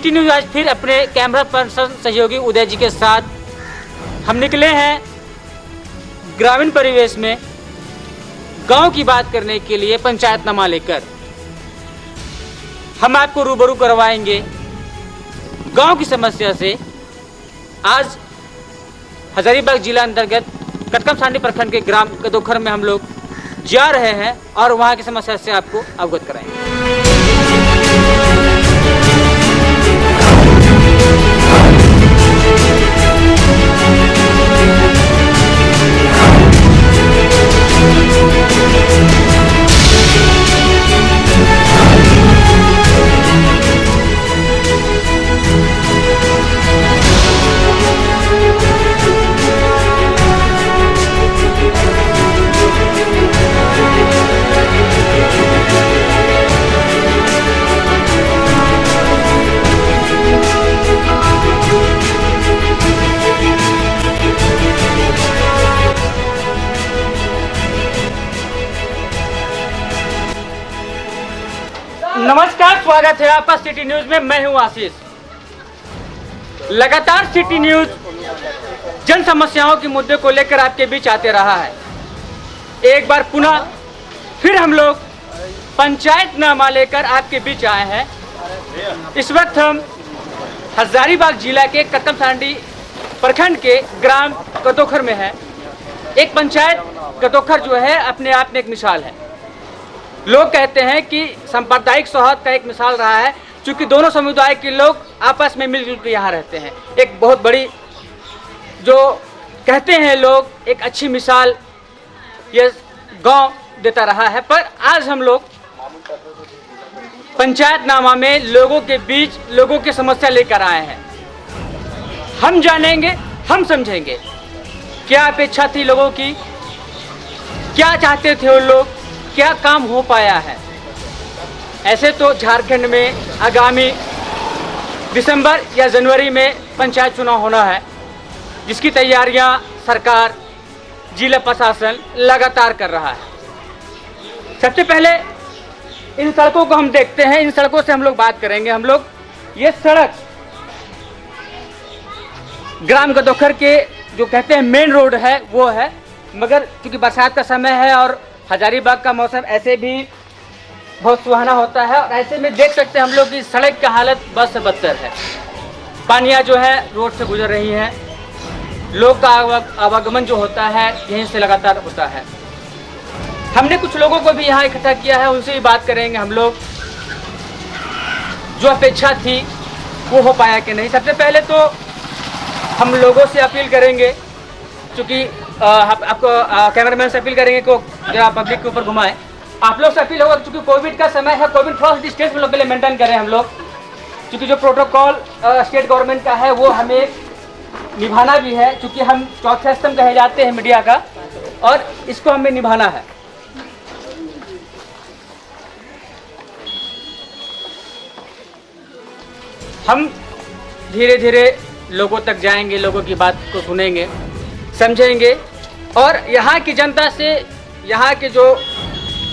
City news आज फिर अपने कैमरा पर्सन सहयोगी उदय जी के साथ हम निकले हैं ग्रामीण परिवेश में गांव की बात करने के लिए पंचायतनामा लेकर। हम आपको रूबरू करवाएंगे गांव की समस्या से। आज हजारीबाग जिला अंतर्गत कटकमसांडी प्रखंड के ग्राम कदोखर में हम लोग जा रहे हैं और वहां की समस्या से आपको अवगत कराएंगे। नमस्कार, स्वागत है आपका सिटी न्यूज में। मैं हूं आशीष। लगातार सिटी न्यूज जन समस्याओं के मुद्दे को लेकर आपके बीच आते रहा है। एक बार पुनः फिर हम लोग पंचायतनामा लेकर आपके बीच आए हैं। इस वक्त हम हजारीबाग जिला के कटकमसांडी प्रखंड के ग्राम कदोखर में है। एक पंचायत कदोखर जो है अपने आप में एक मिसाल है। लोग कहते हैं कि सांप्रदायिक सौहार्द का एक मिसाल रहा है, क्योंकि दोनों समुदाय के लोग आपस में मिलजुल कर यहाँ रहते हैं। एक बहुत बड़ी जो कहते हैं लोग एक अच्छी मिसाल ये गांव देता रहा है। पर आज हम लोग पंचायतनामा में लोगों के बीच लोगों की समस्या लेकर आए हैं। हम जानेंगे, हम समझेंगे क्या अपेक्षा थी लोगों की, क्या चाहते थे वो लोग, क्या काम हो पाया है। ऐसे तो झारखंड में आगामी दिसंबर या जनवरी में पंचायत चुनाव होना है, जिसकी तैयारियां सरकार, जिला प्रशासन लगातार कर रहा है। सबसे पहले इन सड़कों को हम देखते हैं, इन सड़कों से हम लोग बात करेंगे। हम लोग ये सड़क ग्राम कदोखर के जो कहते हैं मेन रोड है वो है, मगर क्योंकि बरसात का समय है और हजारीबाग का मौसम ऐसे भी बहुत सुहाना होता है, और ऐसे में देख सकते हैं हम लोग की सड़क की हालत बद से बदतर है। पानियाँ जो है रोड से गुजर रही हैं। लोग का आवागमन जो होता है यहीं से लगातार होता है। हमने कुछ लोगों को भी यहाँ इकट्ठा किया है, उनसे भी बात करेंगे हम लोग। जो अपेक्षा थी वो हो पाया कि नहीं। सबसे पहले तो हम लोगों से अपील करेंगे, क्योंकि आपको कैमरामैन से अपील करेंगे को जरा पब्लिक के ऊपर घुमाएं। आप लोग से अपील होगा, क्योंकि कोविड का समय है, कोविड थोड़ा डिस्टेंस में लोग पहले मेंटेन करें हम लोग, क्योंकि जो प्रोटोकॉल स्टेट गवर्नमेंट का है वो हमें निभाना भी है, क्योंकि हम चौथे स्तंभ कहे जाते हैं मीडिया का, और इसको हमें निभाना है। हम धीरे धीरे लोगों तक जाएंगे, लोगों की बात को सुनेंगे, समझेंगे, और यहाँ की जनता से, यहाँ के जो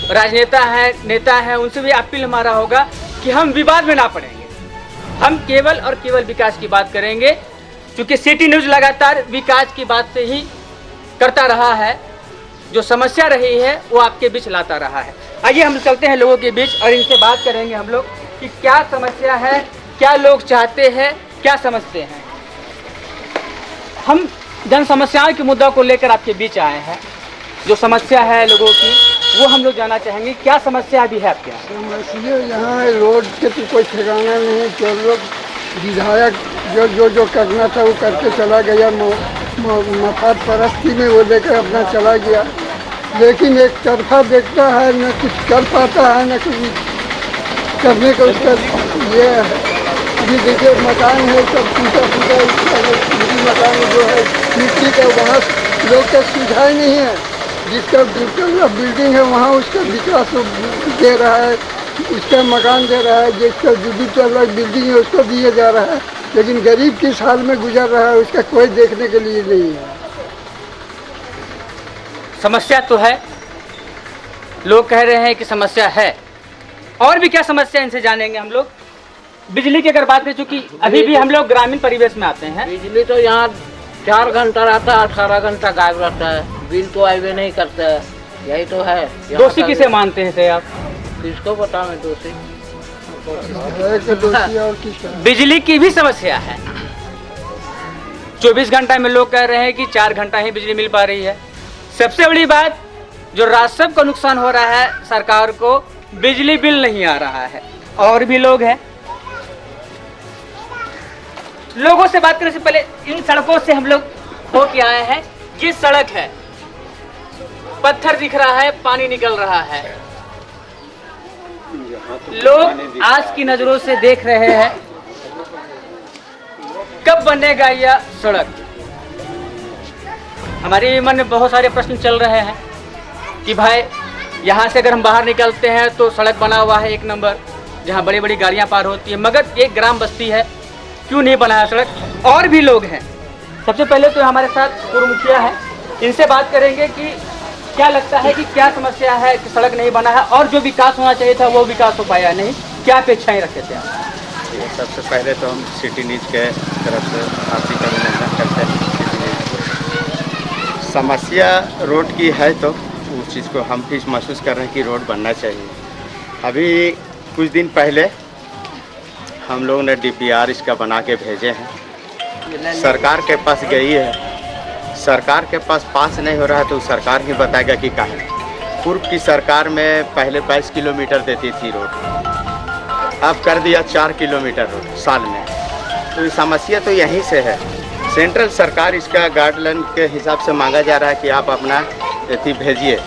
राजनेता हैं, नेता हैं, उनसे भी अपील हमारा होगा कि हम विवाद में ना पड़ेंगे। हम केवल और केवल विकास की बात करेंगे, क्योंकि सिटी न्यूज लगातार विकास की बात से ही करता रहा है। जो समस्या रही है वो आपके बीच लाता रहा है। आइए हम चलते हैं लोगों के बीच और इनसे बात करेंगे हम लोग कि क्या समस्या है, क्या लोग चाहते हैं, क्या समझते हैं। हम जन समस्याओं के मुद्दा को लेकर आपके बीच आए हैं। जो समस्या है लोगों की वो हम लोग जानना चाहेंगे। क्या समस्या भी है आपके यहाँ? समस्या यहाँ रोड के तो कोई ठिकाना नहीं। जो लोग विधायक जो करना था वो करके चला गया, मफाद परस्ती में वो लेकर अपना चला गया, लेकिन एक तरफा देखता है, न कुछ कर पाता है, न कुछ करने का उसका ये है। अभी देखिए मकान है सब टूटा फूटा, मकान जो है मिट्टी का, वहाँ लोग का सुविधा नहीं है। जिसका बिल्डिंग है वहाँ उसका विकास दे रहा है, उसका मकान दे रहा है, जिसका जो बिल्डिंग है उसको दिया जा रहा है, लेकिन गरीब किस हाल में गुजर रहा है उसका कोई देखने के लिए नहीं है। समस्या तो है, लोग कह रहे हैं कि समस्या है, और भी क्या समस्या इनसे जानेंगे हम लोग। बिजली की अगर बात करें, चूंकि अभी भी हम लोग ग्रामीण परिवेश में आते हैं, बिजली तो यहाँ 4 घंटा रहता है, 18 घंटा गायब रहता है, बिल तो आईवे नहीं करता है, यही तो है। दोषी किसे मानते हैं आप? किसको पता मैं दोषी? है कि दोषी और किसका? बिजली की भी समस्या है। 24 घंटा में लोग कह रहे हैं कि 4 घंटा ही बिजली मिल पा रही है। सबसे बड़ी बात, जो राजस्व का नुकसान हो रहा है सरकार को, बिजली बिल नहीं आ रहा है। और भी लोग हैं, लोगों से बात करने से पहले इन सड़कों से हम लोग हो के आए हैं। ये सड़क है, पत्थर दिख रहा है, पानी निकल रहा है, लोग आज की नजरों से देख रहे हैं कब बनेगा यह सड़क। हमारे मन में बहुत सारे प्रश्न चल रहे हैं कि भाई यहाँ से अगर हम बाहर निकलते हैं तो सड़क बना हुआ है 1 नंबर, जहाँ बड़ी बड़ी गाड़ियाँ पार होती है, मगर एक ग्राम बस्ती है, क्यों नहीं बनाया सड़क? और भी लोग हैं। सबसे पहले तो हमारे साथ पूर्व मुखिया है, इनसे बात करेंगे कि क्या लगता है कि क्या समस्या है कि सड़क नहीं बना है, और जो विकास होना चाहिए था वो विकास हो पाया नहीं, क्या अपेक्षाएं रखे थे आप? सबसे पहले तो हम सिटी न्यूज़ के तरफ से हार्दिक अभिनंदन करते हैं। समस्या रोड की है तो उस चीज़ को हम भी महसूस कर रहे हैं कि रोड बनना चाहिए। अभी कुछ दिन पहले हम लोगों ने DPR इसका बना के भेजे हैं, सरकार के पास गई है, सरकार के पास नहीं हो रहा है तो सरकार ही बताएगा कि कहाँ है। पूर्व की सरकार में पहले 22 किलोमीटर देती थी रोड, अब कर दिया 4 किलोमीटर रोड साल में। तो समस्या तो यहीं से है। सेंट्रल सरकार इसका गाइडलाइन के हिसाब से मांगा जा रहा है कि आप अपना अथी भेजिए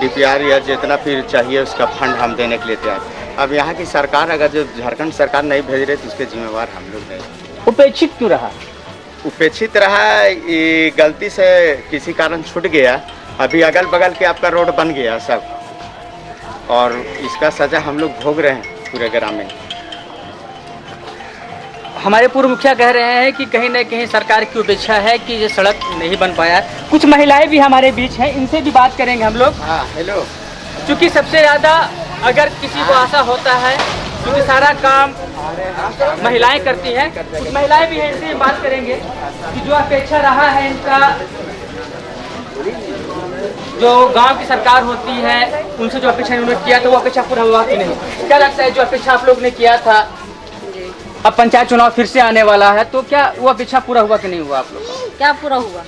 DPR या जितना फिर चाहिए उसका फंड हम देने के लिए तैयार। अब यहाँ की सरकार, अगर जो झारखंड सरकार नहीं भेज रही तो उसके जिम्मेवार हम लोग नहीं। उपेक्षित क्यों रहा? उपेक्षित रहा, ये गलती से किसी कारण छूट गया। अभी अगल बगल के आपका रोड बन गया सब, और इसका सजा हम लोग भोग रहे हैं पूरे ग्रामीण। हमारे पूर्व मुखिया कह रहे हैं कि कहीं न कहीं सरकार की उपेक्षा है कि ये सड़क नहीं बन पाया। कुछ महिलाएं भी हमारे बीच हैं, इनसे भी बात करेंगे हम लोग। हाँ, हेलो। क्योंकि सबसे ज़्यादा अगर किसी को आशा होता है, क्योंकि सारा काम महिलाएं करती हैं, कुछ महिलाएं भी हैं, इनसे बात करेंगे कि जो अपेक्षा रहा है इनका, जो गांव की सरकार होती है उनसे जो अपेक्षा उन्होंने किया था वो अपेक्षा पूरा हुआ कि नहीं? क्या लगता है जो अपेक्षा आप लोग ने किया था, अब पंचायत चुनाव फिर से आने वाला है, तो क्या वो अपेक्षा पूरा हुआ कि नहीं हुआ आप लोग का? क्या पूरा हुआ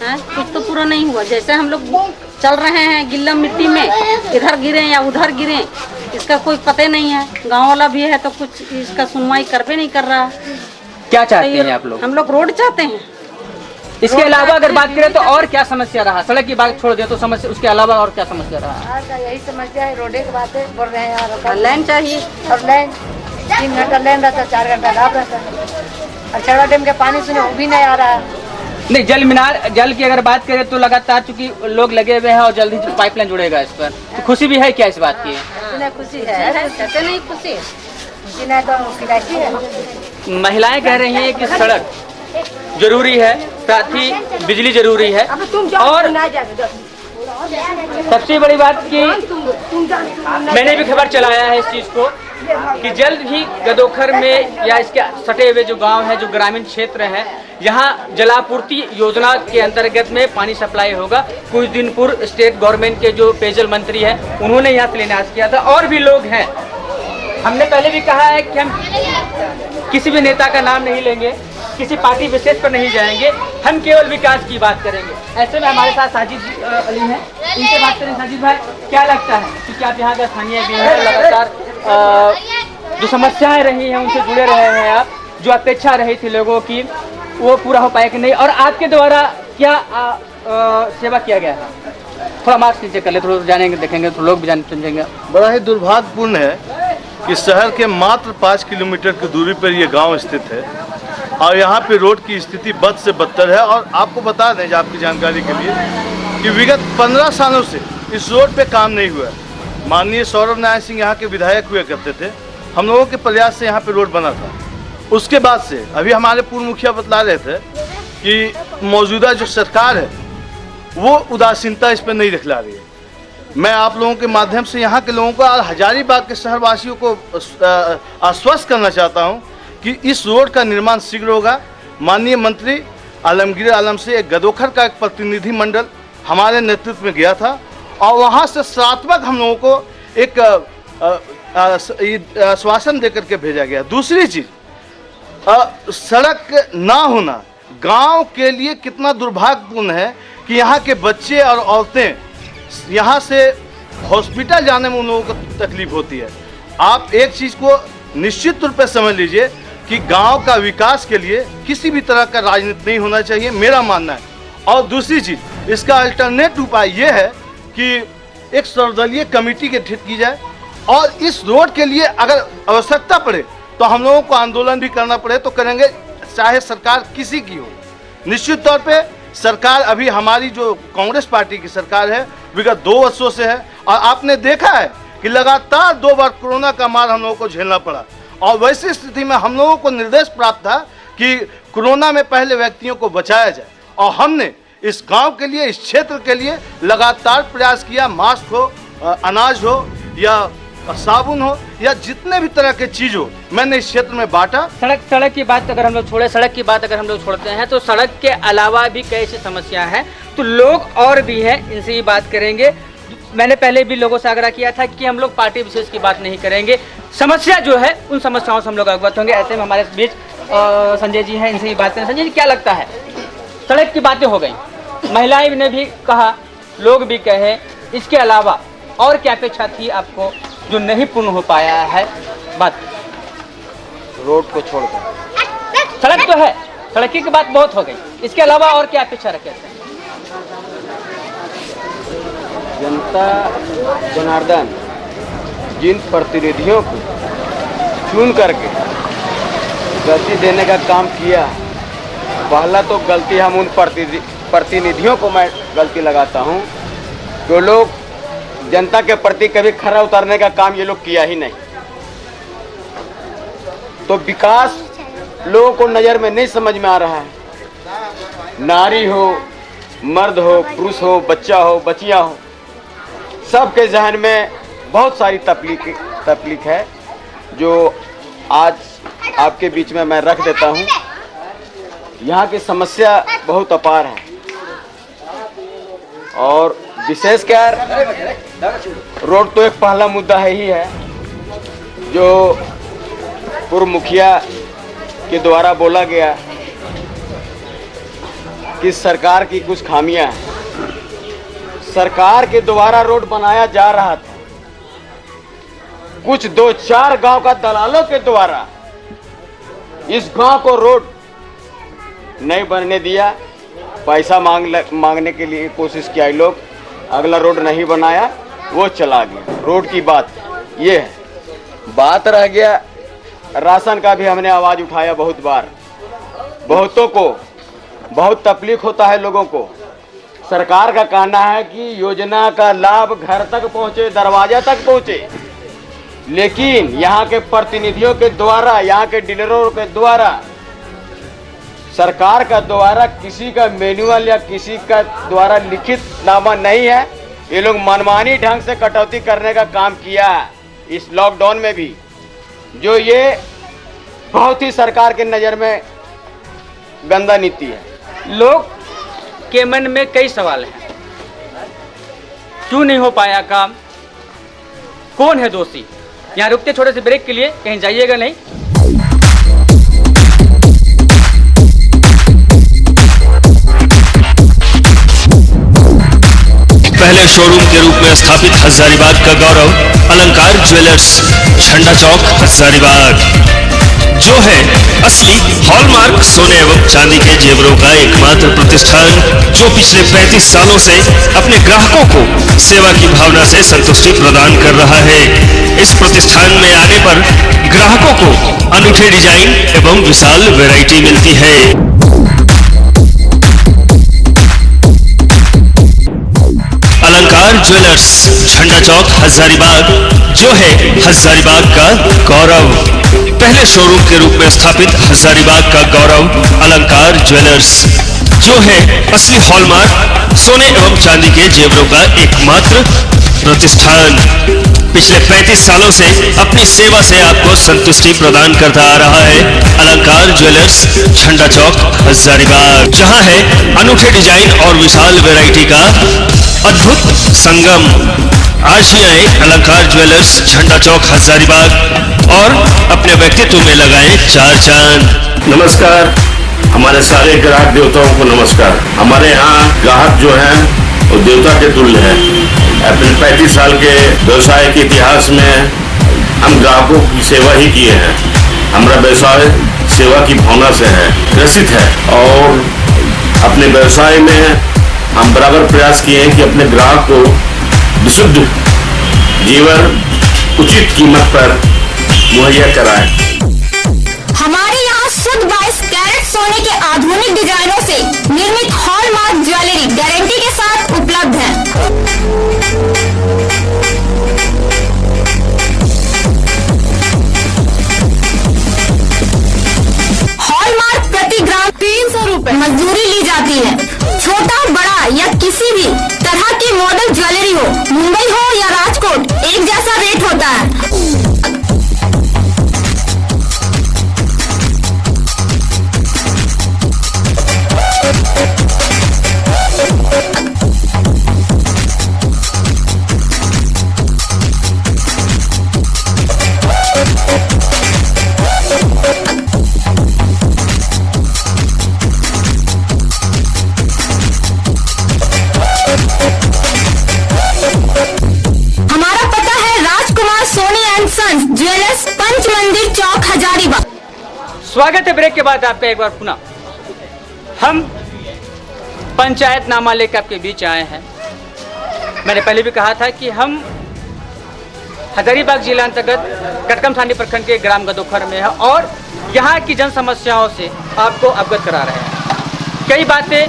है? कुछ तो पूरा नहीं हुआ। जैसे हम लोग चल रहे हैं गिल्ला मिट्टी में, इधर गिरे या उधर गिरे, इसका कोई पता नहीं है। गांव वाला भी है तो कुछ इसका सुनवाई कर भी नहीं कर रहा। क्या चाहते हैं आप लोग? हम लोग रोड चाहते हैं। इसके अलावा अगर बात करें तो और क्या समस्या रहा? सड़क की बात छोड़ दे तो समस्या, उसके अलावा और क्या समस्या रहा? यही समस्या है, रोडे की बातें बोल रहे हैं यार। लाइन चाहिए, और लाइन 3 घंटा लाइन रहता, 4 घंटा लाभ रहता है। और चढ़ा डैम के पानी सुने वो भी नहीं आ रहा है। नहीं, जल की अगर बात करें तो लगातार चूंकि लोग लगे हुए हैं और जल्दी पाइपलाइन जुड़ेगा इस पर, तो खुशी भी है क्या इस बात की? खुशी है, कैसे नहीं खुशी? खुशी नहीं तो शिकायती है। महिलाएं कह रही हैं कि सड़क जरूरी है, साथ ही बिजली जरूरी है, और सबसे बड़ी बात कि मैंने भी खबर चलाया है इस चीज को कि जल्द ही गदोखर में या इसके सटे हुए जो गांव है, जो ग्रामीण क्षेत्र है, यहाँ जलापूर्ति योजना के अंतर्गत में पानी सप्लाई होगा। कुछ दिन पूर्व स्टेट गवर्नमेंट के जो पेयजल मंत्री है उन्होंने यहाँ शिलान्यास किया था, और भी लोग हैं। हमने पहले भी कहा है कि हम किसी भी नेता का नाम नहीं लेंगे, किसी पार्टी विशेष पर नहीं जाएंगे, हम केवल विकास की बात करेंगे। ऐसे में हमारे साथ साजिद अली हैं, इनसे बात करें। साजिद भाई, क्या लगता है क्योंकि आप यहाँ का स्थानीय भी हैं, लगातार जो समस्याएं रही हैं उनसे जुड़े रहे हैं आप, जो अपेक्षा रही थी लोगों की वो पूरा हो पाया कि नहीं, और आपके द्वारा क्या सेवा किया गया था? थोड़ा मास्क नीचे कर ले, थोड़ा जानेंगे, देखेंगे तो लोग भी जान समझेंगे। बड़ा ही दुर्भाग्यपूर्ण है कि शहर के मात्र 5 किलोमीटर की दूरी पर यह गांव स्थित है, और यहाँ पे रोड की स्थिति बद से बदतर है। और आपको बता दें, आपकी जानकारी के लिए, कि विगत 15 सालों से इस रोड पे काम नहीं हुआ है। माननीय सौरभ नारायण सिंह यहाँ के विधायक हुए करते थे, हम लोगों के प्रयास से यहाँ पे रोड बना था। उसके बाद से अभी हमारे पूर्व मुखिया बतला रहे थे कि मौजूदा जो सरकार है वो उदासीनता इस पर नहीं दिखला रही है। मैं आप लोगों के माध्यम से यहाँ के लोगों को और हजारीबाग के शहरवासियों को आश्वस्त करना चाहता हूँ कि इस रोड का निर्माण शीघ्र होगा। माननीय मंत्री आलमगीर आलम से एक गदोखर का एक प्रतिनिधि मंडल हमारे नेतृत्व में गया था और वहाँ से सकारात्मक हम लोगों को एक आश्वासन देकर के भेजा गया। दूसरी चीज़, सड़क ना होना गांव के लिए कितना दुर्भाग्यपूर्ण है कि यहाँ के बच्चे और औरतें यहाँ से हॉस्पिटल जाने में उन लोगों को तकलीफ होती है। आप एक चीज़ को निश्चित रूप से समझ लीजिए कि गांव का विकास के लिए किसी भी तरह का राजनीति नहीं होना चाहिए, मेरा मानना है। और दूसरी चीज़, इसका अल्टरनेट उपाय ये है कि एक सर्वदलीय कमेटी गठित की जाए और इस रोड के लिए अगर आवश्यकता पड़े तो हम लोगों को आंदोलन भी करना पड़े तो करेंगे, चाहे सरकार किसी की हो। निश्चित तौर पे सरकार अभी हमारी जो कांग्रेस पार्टी की सरकार है विगत 2 वर्षों से है और आपने देखा है कि लगातार 2 बार कोरोना का मार हम लोगों को झेलना पड़ा और वैसी स्थिति में हम लोगों को निर्देश प्राप्त था कि कोरोना में पहले व्यक्तियों को बचाया जाए और हमने इस गांव के लिए, इस क्षेत्र के लिए लगातार प्रयास किया। मास्क हो, अनाज हो या साबुन हो या जितने भी तरह के चीज हो, मैंने इस क्षेत्र में बांटा। सड़क की बात अगर हम लोग छोड़े, सड़क की बात अगर हम लोग छोड़ते हैं तो सड़क के अलावा भी कई ऐसी समस्या है, तो लोग और भी हैं, इनसे ही बात करेंगे। मैंने पहले भी लोगों से आग्रह किया था कि हम लोग पार्टी विशेष की बात नहीं करेंगे, समस्या जो है उन समस्याओं से हम लोग अवगत होंगे। ऐसे में हमारे बीच संजय जी हैं, इनसे ही बात करें। संजय जी, क्या लगता है, सड़क की बातें हो गई, महिलाएं ने भी कहा, लोग भी कहे, इसके अलावा और क्या अपेक्षा थी आपको जो नहीं पूर्ण हो पाया है? बात रोड को छोड़कर सड़क तो है, सड़क की बात बहुत हो गई, इसके अलावा और क्या अपेक्षा रखे? जनता जनार्दन जिन प्रतिनिधियों को चुन करके गति देने का काम किया, पहला तो गलती हम उन प्रतिनिधियों को मैं गलती लगाता हूं, जो लोग जनता के प्रति कभी खरा उतारने का काम ये लोग किया ही नहीं। तो विकास लोगों को नज़र में नहीं समझ में आ रहा है। नारी हो, मर्द हो, पुरुष हो, बच्चा हो, बचिया हो, सबके जहन में बहुत सारी तकलीफ है जो आज आपके बीच में मैं रख देता हूँ। यहाँ की समस्या बहुत अपार है और विशेषकर रोड तो एक पहला मुद्दा है ही है, जो पूर्व मुखिया के द्वारा बोला गया कि सरकार की कुछ खामियां हैं। सरकार के द्वारा रोड बनाया जा रहा था, कुछ 2-4 गांव का दलालों के द्वारा इस गांव को रोड नहीं बनने दिया, पैसा मांगने के लिए कोशिश किया लोग, अगला रोड नहीं बनाया, वो चला गया। रोड की बात ये है। बात रह गया राशन का, भी हमने आवाज़ उठाया बहुत बार, बहुतों को बहुत तकलीफ होता है लोगों को। सरकार का कहना है कि योजना का लाभ घर तक पहुंचे, दरवाजा तक पहुंचे, लेकिन यहाँ के प्रतिनिधियों के द्वारा, यहाँ के डीलरों के द्वारा, सरकार का द्वारा किसी का मैनुअल या किसी का द्वारा लिखित नामा नहीं है। ये लोग मनमानी ढंग से कटौती करने का काम किया है इस लॉकडाउन में भी, जो ये बहुत ही सरकार के नज़र में गंदा नीति है। लोग के मन में कई सवाल हैं, क्यों नहीं हो पाया काम, कौन है दोषी? यहाँ रुकते छोटे से ब्रेक के लिए, कहीं जाइएगा नहीं। पहले शोरूम के रूप में स्थापित हजारीबाग का गौरव अलंकार ज्वेलर्स, झंडा चौक, हजारीबाग, जो है असली हॉलमार्क सोने एवं चांदी के जेवरों का एकमात्र प्रतिष्ठान, जो पिछले 35 सालों से अपने ग्राहकों को सेवा की भावना से संतुष्टि प्रदान कर रहा है। इस प्रतिष्ठान में आने पर ग्राहकों को अनूठे डिजाइन एवं विशाल वैरायटी मिलती है। अलंकार ज्वेलर्स, झंडा चौक, हजारीबाग, जो है हजारीबाग का गौरव। पहले शोरूम के रूप में स्थापित हजारीबाग का गौरव अलंकार ज्वेलर्स, जो है असली हॉलमार्क सोने एवं चांदी के जेवरों का एकमात्र प्रतिष्ठान पिछले 35 सालों से अपनी सेवा से आपको संतुष्टि प्रदान करता आ रहा है। अलंकार ज्वेलर्स, झंडा चौक, हजारीबाग, जहां है अनूठे डिजाइन और विशाल वैरायटी का अद्भुत संगम। आज ही आए अलंकार ज्वेलर्स, झंडा चौक, हजारीबाग और अपने व्यक्तित्व में लगाएं 4 चांद। नमस्कार, हमारे सारे ग्राहक देवताओं को नमस्कार। हमारे यहाँ ग्राहक जो हैं वो देवता के तुल्य हैं। अपने 35 साल के व्यवसाय के इतिहास में हम ग्राहकों की सेवा ही किए हैं। हमारा व्यवसाय सेवा की भावना से है, ग्रसित है और अपने व्यवसाय में हम बराबर प्रयास किए हैं कि अपने ग्राहक को विशुद्ध जीवन उचित कीमत पर मुहैया कराएं। हमारे यहाँ शुद्ध 22 कैरेट सोने के आधुनिक डिजाइनों से निर्मित हॉलमार्क ज्वेलरी गारंटी के साथ उपलब्ध है। हॉलमार्क प्रति ग्राम 300 रुपए मजदूरी ली जाती है। छोटा बड़ा या किसी भी तरह की मॉडल ज्वेलरी हो, मुंबई हो या राजकोट, एक जैसा रेट होता है। ज्वेलर्स, पंच मंदिर चौक, हजारीबाग। स्वागत है ब्रेक के बाद आपका एक बार पुनः। हम पंचायतनामा लेकर आपके बीच आए हैं। मैंने पहले भी कहा था कि हम हजारीबाग जिला अंतर्गत कटकम थानी प्रखंड के ग्राम गदोखर में है और यहाँ की जन समस्याओं से आपको अवगत करा रहे हैं। कई बातें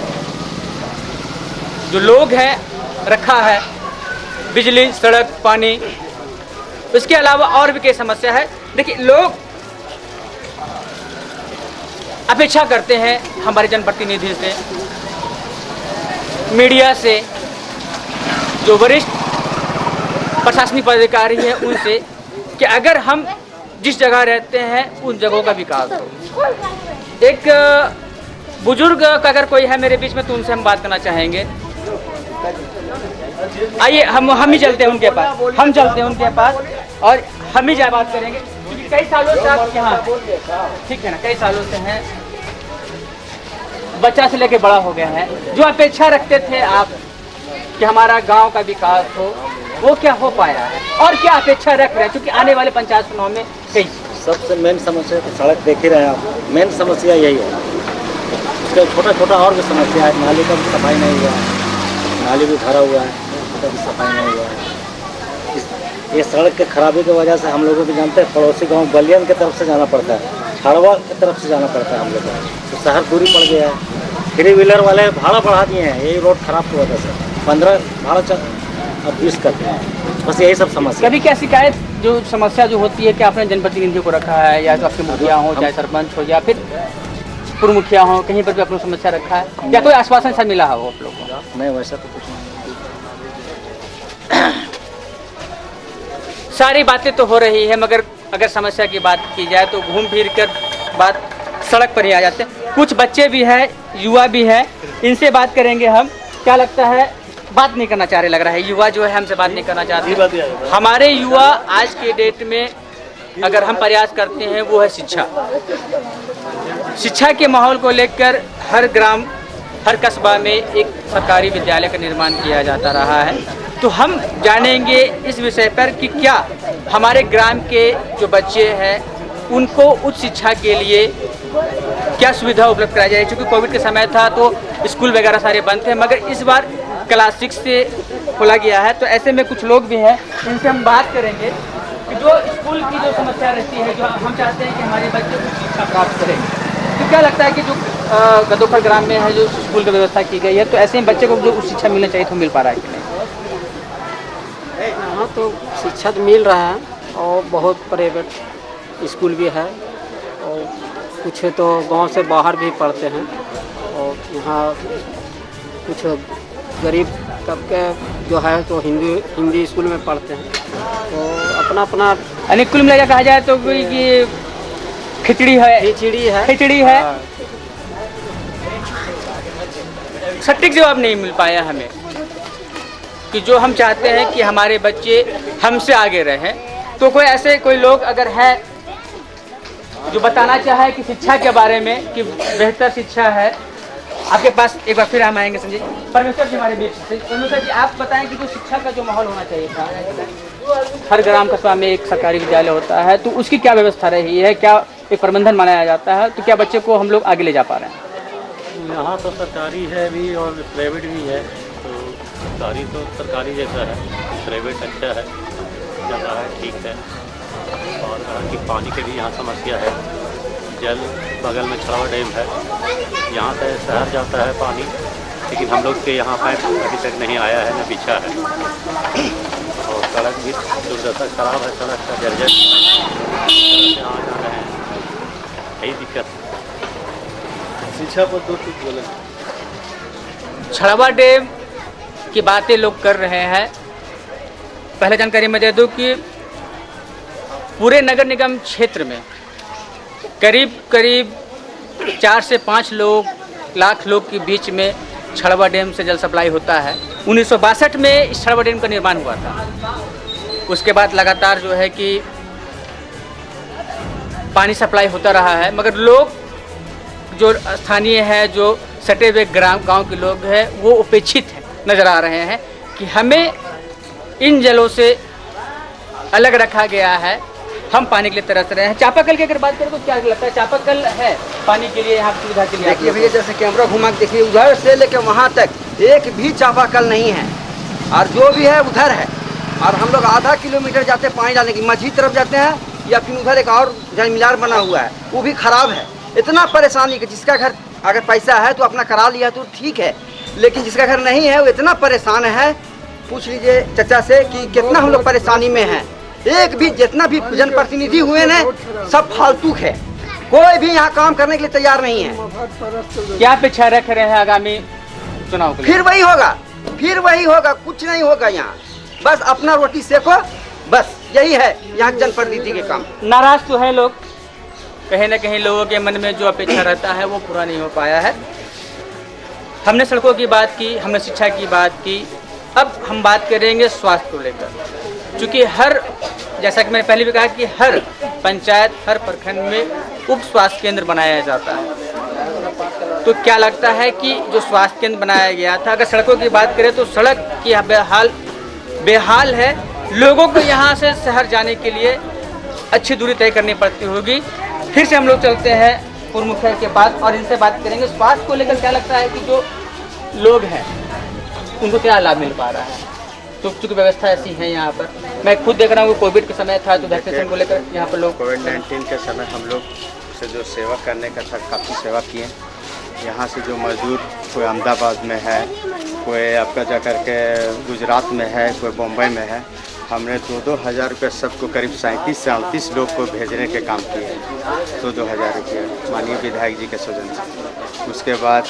जो लोग हैं रखा है, बिजली, सड़क, पानी, उसके अलावा और भी कई समस्या है। देखिए, लोग अपेक्षा करते हैं हमारे जनप्रतिनिधि से, मीडिया से, जो वरिष्ठ प्रशासनिक पदाधिकारी हैं उनसे, कि अगर हम जिस जगह रहते हैं उन जगहों का विकास हो। एक बुजुर्ग अगर कोई है मेरे बीच में तो उनसे हम बात करना चाहेंगे। आइए हम ही चलते हैं उनके पास, हम चलते हैं उनके पास और हम ही बात करेंगे, क्योंकि कई सालों से आप यहाँ, ठीक है ना, कई सालों से हैं, बच्चा से लेके बड़ा हो गया है। जो अपेक्षा रखते थे आप कि हमारा गांव का विकास हो, वो क्या हो पाया है और क्या अपेक्षा रख रहे हैं, क्योंकि आने वाले पंचायत चुनाव में कई सबसे मेन समस्या तो सड़क देख ही रहे हैं आप, मेन समस्या यही है। उसका छोटा छोटा और भी समस्या है, नाली का भी सफाई नहीं हुआ है, नाली भी भरा हुआ है, उसका भी सफाई नहीं हुआ है। ये सड़क के खराबी की वजह से हम लोगों को जानते हैं, पड़ोसी गांव बलियन की तरफ से जाना पड़ता है, छाड़वा की तरफ से जाना पड़ता है हम लोग को, तो शहर दूरी पड़ गया है। 3 व्हीलर वाले भाड़ा बढ़ा दिए हैं यही रोड खराब की वजह से, 15 भाड़ा अब 20 करते हैं। बस यही सब समस्या। कभी क्या शिकायत जो समस्या जो होती है कि आपने जनप्रतिनिधियों को रखा है, या तो आपके मुखिया हो, चाहे सरपंच हो, या फिर पूर्व मुखिया हो, कहीं पर भी आपने समस्या रखा है या कोई आश्वासन सा मिला हो आप लोगों को? नहीं, वैसा तो कुछ नहीं। सारी बातें तो हो रही है, मगर अगर समस्या की बात की जाए तो घूम फिर कर बात सड़क पर ही आ जाते हैं। कुछ बच्चे भी हैं, युवा भी है, इनसे बात करेंगे हम। क्या लगता है, बात नहीं करना चाह रहे लग रहा है, युवा जो है हमसे बात नहीं करना चाहते। हमारे युवा आज के डेट में अगर हम प्रयास करते हैं वो है शिक्षा। शिक्षा के माहौल को लेकर हर ग्राम, हर कस्बा में एक सरकारी विद्यालय का निर्माण किया जाता रहा है। तो हम जानेंगे इस विषय पर कि क्या हमारे ग्राम के जो बच्चे हैं उनको उच्च शिक्षा के लिए क्या सुविधा उपलब्ध कराई जाए। क्योंकि कोविड के समय था तो स्कूल वगैरह सारे बंद थे, मगर इस बार क्लास 6 से खोला गया है। तो ऐसे में कुछ लोग भी हैं, इनसे हम बात करेंगे कि जो स्कूल की जो समस्या रहती है, जो हम चाहते हैं कि हमारे बच्चे कुछ शिक्षा प्राप्त करें। तो क्या लगता है कि जो गदोखर ग्राम में है जो स्कूल की व्यवस्था की गई है, तो ऐसे में बच्चे को जो उच्च शिक्षा मिलना चाहिए तो मिल पा रहा है कि नहीं? यहाँ तो शिक्षा तो मिल रहा है और बहुत प्राइवेट स्कूल भी है और कुछ तो गांव से बाहर भी पढ़ते हैं और यहाँ कुछ गरीब सबके जो है तो हिंदी स्कूल में पढ़ते हैं, तो अपना अपना यानी कुल मिलाकर कहा जाए तो कोई कि खिचड़ी है सटीक जवाब नहीं मिल पाया हमें कि जो हम चाहते हैं कि हमारे बच्चे हमसे आगे रहें। तो कोई ऐसे कोई लोग अगर है जो बताना चाहे कि शिक्षा के बारे में कि बेहतर शिक्षा है, आपके पास एक बार फिर हम आएंगे संजय परमेश्वर जी हमारे बीच से। परमेश्वर जी आप बताएं कि जो शिक्षा का जो माहौल होना चाहिए था, हर ग्राम कस्बा में एक सरकारी विद्यालय होता है, तो उसकी क्या व्यवस्था रही है, क्या एक प्रबंधन बनाया जाता है, तो क्या बच्चे को हम लोग आगे ले जा पा रहे हैं? यहाँ तो सरकारी है भी और प्राइवेट भी है। तो सरकारी तो सरकारी जैसा है, प्राइवेट अच्छा है, चल रहा है, ठीक है। और यहाँ की पानी की भी यहाँ समस्या है। जल बगल में छड़वा डैम है, यहाँ से शहर जाता है पानी, लेकिन हम लोग के यहाँ पाइप अभी तक नहीं आया है, न बिछा है। और सड़क भी दुर्दशा खराब है, सड़क का जर्जर यहाँ जा रहे हैं, यही दिक्कत है। शिक्षा पर दो कुछ बोले। छड़वा डैम की बातें लोग कर रहे हैं। पहले जानकारी मैं दे दूं कि पूरे नगर निगम क्षेत्र में करीब 4 से 5 लाख लोग के बीच में छड़वा डैम से जल सप्लाई होता है। 1962 में इस छड़वा डैम का निर्माण हुआ था। उसके बाद लगातार जो है कि पानी सप्लाई होता रहा है, मगर लोग जो स्थानीय है, जो सटे हुए गांव के लोग हैं, वो उपेक्षित नज़र आ रहे हैं कि हमें इन जलों से अलग रखा गया है, हम पानी के लिए तरस रहे हैं। चापाकल की अगर बात करें तो क्या लगता है, चापाकल है पानी के लिए यहाँ सुविधा के लिए? देखिए भैया, जैसे कैमरा घुमा के देखिए, उधर से लेकर वहाँ तक एक भी चापाकल नहीं है, और जो भी है उधर है। और हम लोग आधा किलोमीटर जाते हैं पानी डालने की, मझी तरफ जाते हैं, या फिर उधर एक और मीनार बना हुआ है, वो भी खराब है। इतना परेशानी कि जिसका घर अगर पैसा है तो अपना करा लिया तो ठीक है, लेकिन जिसका घर नहीं है वो इतना परेशान है। पूछ लीजिए चाचा से कि कितना हम लोग परेशानी में हैं। एक भी जितना भी जनप्रतिनिधि हुए ना, सब फालतू है, कोई भी यहाँ काम करने के लिए तैयार नहीं है। क्या अपेक्षा रख रहे हैं आगामी चुनाव के लिए? फिर वही होगा, कुछ नहीं होगा यहाँ, बस अपना रोटी सेको, बस यही है यहाँ जनप्रतिनिधि के काम। नाराज तो है लोग, कहीं ना कहीं लोगों के मन में जो अपेक्षा रहता है वो पूरा नहीं हो पाया है। हमने सड़कों की बात की, हमने शिक्षा की बात की, अब हम बात करेंगे स्वास्थ्य को लेकर। चूँकि जैसा कि मैंने पहले भी कहा कि हर पंचायत, हर प्रखंड में उप स्वास्थ्य केंद्र बनाया जाता है। तो क्या लगता है कि जो स्वास्थ्य केंद्र बनाया गया था, अगर सड़कों की बात करें तो सड़क की बेहाल है, लोगों को यहाँ से शहर जाने के लिए अच्छी दूरी तय करनी पड़ती होगी। फिर से हम लोग चलते हैं पूर्व मुखिया के पास और इनसे बात करेंगे स्वास्थ्य को लेकर। क्या लगता है कि जो लोग हैं उनको क्या लाभ मिल पा रहा है? तो चूँकि व्यवस्था ऐसी है यहाँ पर, मैं खुद देख रहा हूँ कोविड के समय था तो वैक्सीनेशन को लेकर यहाँ पर लोग कोविड-19 के समय हम लोग से जो सेवा करने का था, काफ़ी सेवा किए। यहाँ से जो मजदूर कोई अहमदाबाद में है, कोई आपका जा कर के गुजरात में है, कोई बम्बई में है, हमने 2-2 हज़ार रुपये सबको करीब 37 से 38 लोग को भेजने के काम किए हैं। 2-2 हज़ार रुपये माननीय विधायक जी के सौजन से। उसके बाद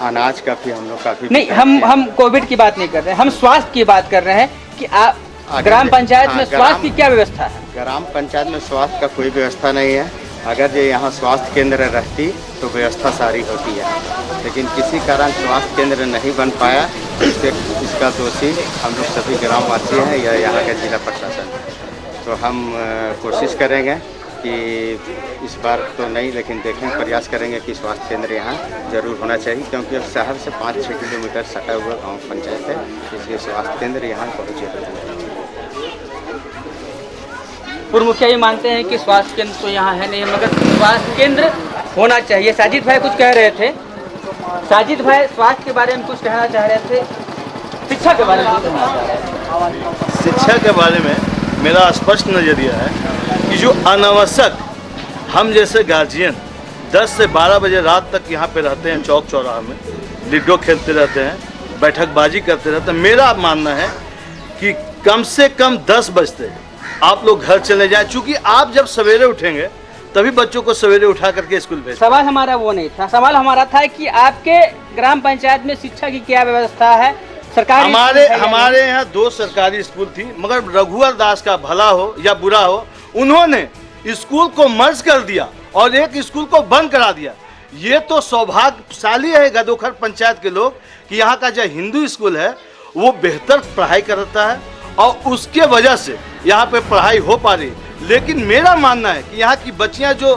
अनाज का भी हम लोग काफ़ी नहीं, हम कोविड की बात नहीं कर रहे हैं, हम स्वास्थ्य की बात कर रहे हैं कि आप ग्राम पंचायत में स्वास्थ्य की क्या व्यवस्था है? ग्राम पंचायत में स्वास्थ्य का कोई व्यवस्था नहीं है। अगर ये यहाँ स्वास्थ्य केंद्र रहती तो व्यवस्था सारी होती है, लेकिन किसी कारण स्वास्थ्य केंद्र नहीं बन पाया। इसका दोषी हम लोग सभी ग्रामवासी हैं या यहाँ के जिला प्रशासन। तो हम कोशिश करेंगे कि इस बार तो नहीं, लेकिन देखें, प्रयास करेंगे कि स्वास्थ्य केंद्र यहाँ जरूर होना चाहिए, क्योंकि शहर से 5-6 किलोमीटर सटा हुआ गाँव पंचायत है, इसलिए स्वास्थ्य केंद्र यहाँ बहुत जरूरी है। पूर्व मुखिया ये मानते हैं कि स्वास्थ्य केंद्र तो यहाँ है नहीं, मगर स्वास्थ्य केंद्र होना चाहिए। साजिद भाई कुछ कह रहे थे, साजिद भाई स्वास्थ्य के बारे में कुछ कहना चाह रहे थे, शिक्षा के बारे में कुछ कहना चाह रहे थे। शिक्षा के बारे में मेरा स्पष्ट नज़रिया है कि जो अनावश्यक हम जैसे गार्जियन 10 से 12 बजे रात तक यहाँ पे रहते हैं, चौक चौराहा में लूडो खेलते रहते हैं, बैठकबाजी करते रहते हैं। मेरा मानना है कि कम से कम 10 बजते आप लोग घर चले जाएं, चूँकि आप जब सवेरे उठेंगे तभी बच्चों को सवेरे उठा करके स्कूल भेजें। सवाल हमारा वो नहीं था, सवाल हमारा था कि आपके ग्राम पंचायत में शिक्षा की क्या व्यवस्था है, सरकारी हमारे यहाँ 2 सरकारी स्कूल थी, मगर रघुवर दास का भला हो या बुरा हो, उन्होंने स्कूल को मर्ज कर दिया और एक स्कूल को बंद करा दिया। ये तो सौभाग्यशाली है गदोखर पंचायत के लोग कि यहाँ का जो हिंदू स्कूल है वो बेहतर पढ़ाई करता है और उसके वजह से यहाँ पे पढ़ाई हो पा रही। लेकिन मेरा मानना है कि यहाँ की बच्चियाँ जो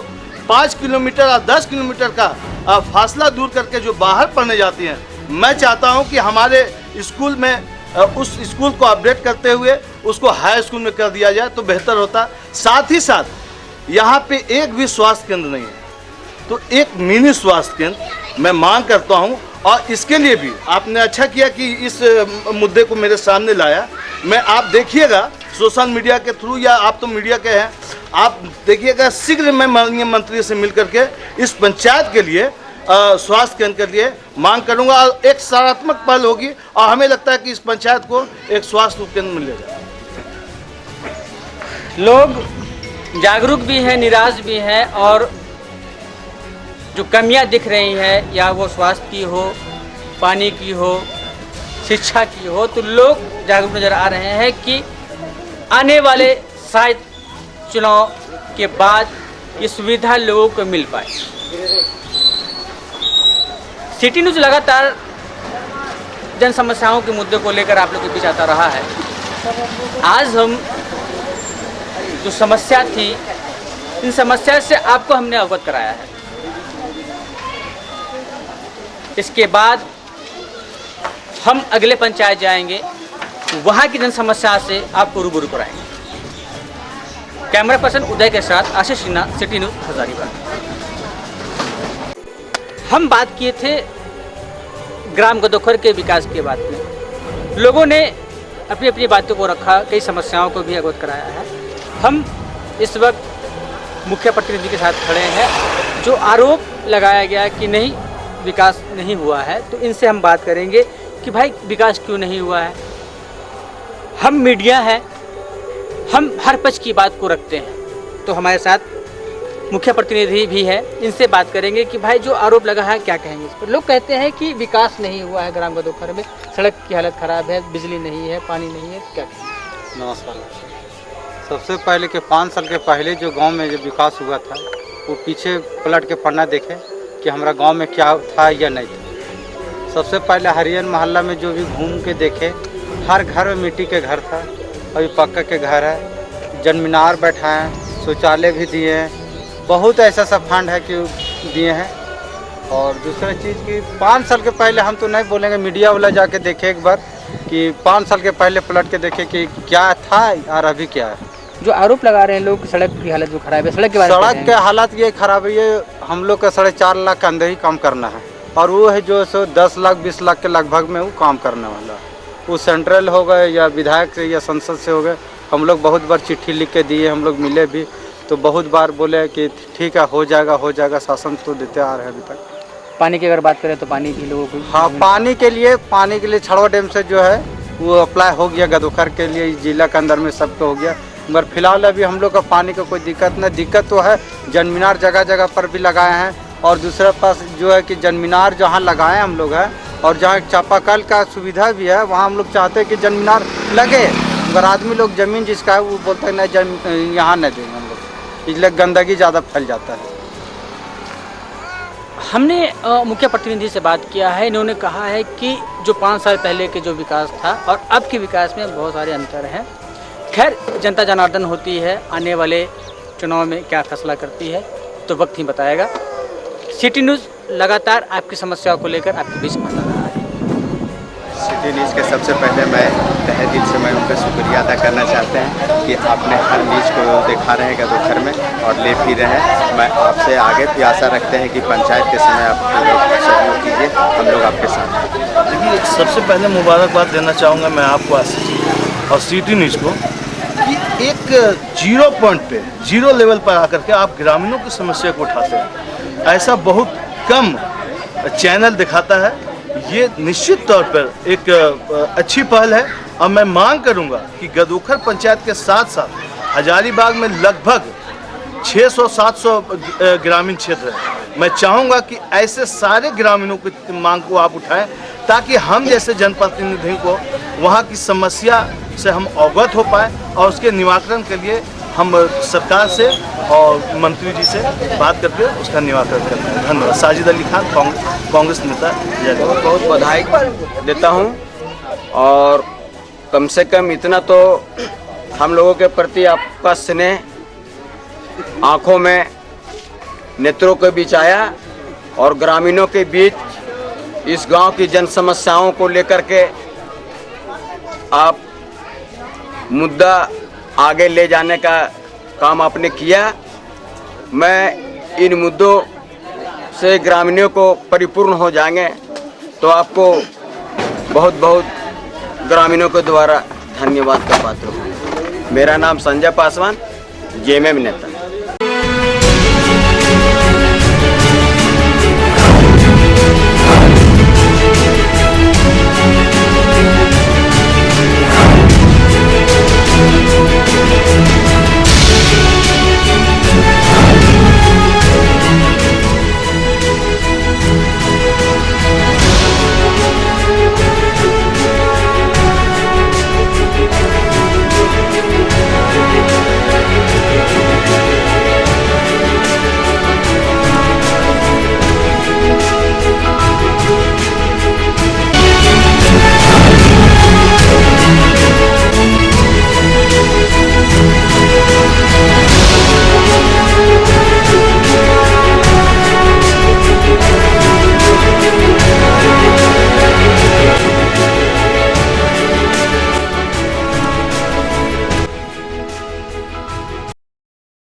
5 किलोमीटर या 10 किलोमीटर का फासला दूर करके जो बाहर पढ़ने जाती हैं, मैं चाहता हूँ कि हमारे स्कूल में उस स्कूल को अपडेट करते हुए उसको हाई स्कूल में कर दिया जाए तो बेहतर होता। साथ ही साथ यहाँ पे एक भी स्वास्थ्य केंद्र नहीं है, तो एक मिनी स्वास्थ्य केंद्र मैं मांग करता हूँ। और इसके लिए भी आपने अच्छा किया कि इस मुद्दे को मेरे सामने लाया। मैं आप देखिएगा सोशल मीडिया के थ्रू, या आप तो मीडिया के हैं, आप देखिएगा शीघ्र मैं माननीय मंत्री से मिल करके इस पंचायत के लिए स्वास्थ्य केंद्र के लिए मांग करूंगा और एक सकारात्मक पहल होगी और हमें लगता है कि इस पंचायत को एक स्वास्थ्य उपकेंद्र मिलेगा। लोग जागरूक भी हैं, निराश भी हैं, और जो कमियां दिख रही हैं, या वो स्वास्थ्य की हो, पानी की हो, शिक्षा की हो, तो लोग जागरूक नजर आ रहे हैं कि आने वाले शायद चुनाव के बाद ये सुविधा लोगों को मिल पाए। सिटी न्यूज़ लगातार जन समस्याओं के मुद्दे को लेकर आप लोग के बीच आता रहा है। आज हम जो समस्या थी, इन समस्या से आपको हमने अवगत कराया है। इसके बाद हम अगले पंचायत जाएंगे, वहाँ की जन समस्या से आपको रूबरू कराएंगे। कैमरा पर्सन उदय के साथ आशीष सिन्हा, सिटी न्यूज़, हजारीबाग। हम बात किए थे ग्राम गदोखर के विकास के बात में। लोगों ने अपनी अपनी बातों को रखा, कई समस्याओं को भी अवगत कराया है। हम इस वक्त मुख्य प्रतिनिधि के साथ खड़े हैं, जो आरोप लगाया गया कि नहीं विकास नहीं हुआ है, तो इनसे हम बात करेंगे कि भाई विकास क्यों नहीं हुआ है। हम मीडिया है, हम हर पक्ष की बात को रखते हैं, तो हमारे साथ मुख्य प्रतिनिधि भी है, इनसे बात करेंगे कि भाई जो आरोप लगा है क्या कहेंगे इस पर। लोग कहते हैं कि विकास नहीं हुआ है ग्राम गदोखर में, सड़क की हालत ख़राब है, बिजली नहीं है, पानी नहीं है, क्या कहेंगे? नमस्कार। सबसे पहले के 5 साल के पहले जो गांव में जो विकास हुआ था, वो पीछे पलट के पढ़ना देखें कि हमारा गांव में क्या था या नहीं था। सबसे पहले हरियन मोहल्ला में जो भी घूम के देखे, हर घर में मिट्टी के घर था, अभी पक्का के घर है, जन मीनार बैठा है, शौचालय भी दिए हैं, बहुत ऐसा सब फंड है कि दिए हैं। और दूसरा चीज़ कि 5 साल के पहले हम तो नहीं बोलेंगे, मीडिया वाला जाके देखे एक बार कि 5 साल के पहले पलट के देखे कि क्या था और अभी क्या है। जो आरोप लगा रहे हैं लोग, सड़क की हालत जो खराब है, सड़क के हालात ये खराब है, ये हम लोग का 4.5 लाख के अंदर ही काम करना है, और वो है जो 10 लाख 20 लाख के लगभग में वो काम करने वाला है। वो सेंट्रल हो गए या विधायक से या संसद से हो गए, हम लोग बहुत बार चिट्ठी लिख के दिए, हम लोग मिले भी, तो बहुत बार बोले कि ठीक है हो जाएगा, शासन तो देते आ रहे हैं अभी तक। पानी की अगर बात करें तो पानी भी लोगों को, हाँ, पानी के लिए छड़वा डैम से जो है वो अप्लाई हो गया गदोखर के लिए, जिला के अंदर में सबको हो गया, मगर फिलहाल अभी हम लोग का पानी का कोई दिक्कत नहीं। दिक्कत तो है, जन मीनार जगह जगह पर भी लगाए हैं, और दूसरा पास जो है कि जन मीनार जहाँ लगाए हम लोग हैं, और जहाँ चापाकल का सुविधा भी है, वहाँ हम लोग चाहते हैं कि जन मीनार लगे, मगर आदमी लोग ज़मीन जिसका है वो बोलते हैं नहीं यहाँ नहीं देंगे हम लोग, इसलिए गंदगी ज़्यादा फैल जाता है। हमने मुख्य प्रतिनिधि से बात किया है, इन्होंने कहा है कि जो 5 साल पहले के जो विकास था और अब के विकास में बहुत सारे अंतर हैं। खैर, जनता जनार्दन होती है, आने वाले चुनाव में क्या फैसला करती है तो वक्त ही बताएगा। सिटी न्यूज़ लगातार आपकी समस्याओं को लेकर आपके बीच आता रहा है। सिटी न्यूज़ के सबसे पहले मैं तहे दिल से मैं उनका शुक्रिया अदा करना चाहते हैं कि आपने हर न्यूज़ को दिखा रहे हैं गदोखर में और ले भी रहे हैं। मैं आपसे आगे भी आशा रखते हैं कि पंचायत के समय आप सहयोग कीजिए, हम लोग आपके साथ। देखिए, सबसे पहले मुबारकबाद देना चाहूँगा मैं आपको आशीष और सिटी न्यूज़ को कि एक 0 पॉइंट पे, 0 लेवल पर आकर के आप ग्रामीणों की समस्या को उठाते हैं। ऐसा बहुत कम चैनल दिखाता है। ये निश्चित तौर पर एक अच्छी पहल है और मैं मांग करूंगा कि गदोखर पंचायत के साथ साथ हजारीबाग में लगभग 600-700 ग्रामीण क्षेत्र है। मैं चाहूँगा कि ऐसे सारे ग्रामीणों की मांग को आप उठाएं ताकि हम जैसे जनप्रतिनिधियों को वहाँ की समस्या से हम अवगत हो पाए और उसके निवारण के लिए हम सरकार से और मंत्री जी से बात करके उसका निवारण करते हैं। धन्यवाद। साजिद अली खान, कांग्रेस नेता। बहुत बहुत बधाई देता हूँ और कम से कम इतना तो हम लोगों के प्रति आपका स्नेह आँखों में नेत्रों के बीच आया और ग्रामीणों के बीच इस गांव की जन समस्याओं को लेकर के आप मुद्दा आगे ले जाने का काम आपने किया। मैं इन मुद्दों से ग्रामीणों को परिपूर्ण हो जाएंगे तो आपको बहुत बहुत ग्रामीणों के द्वारा धन्यवाद का पात्र हूँ। मेरा नाम संजय पासवान, जेएमएम नेता।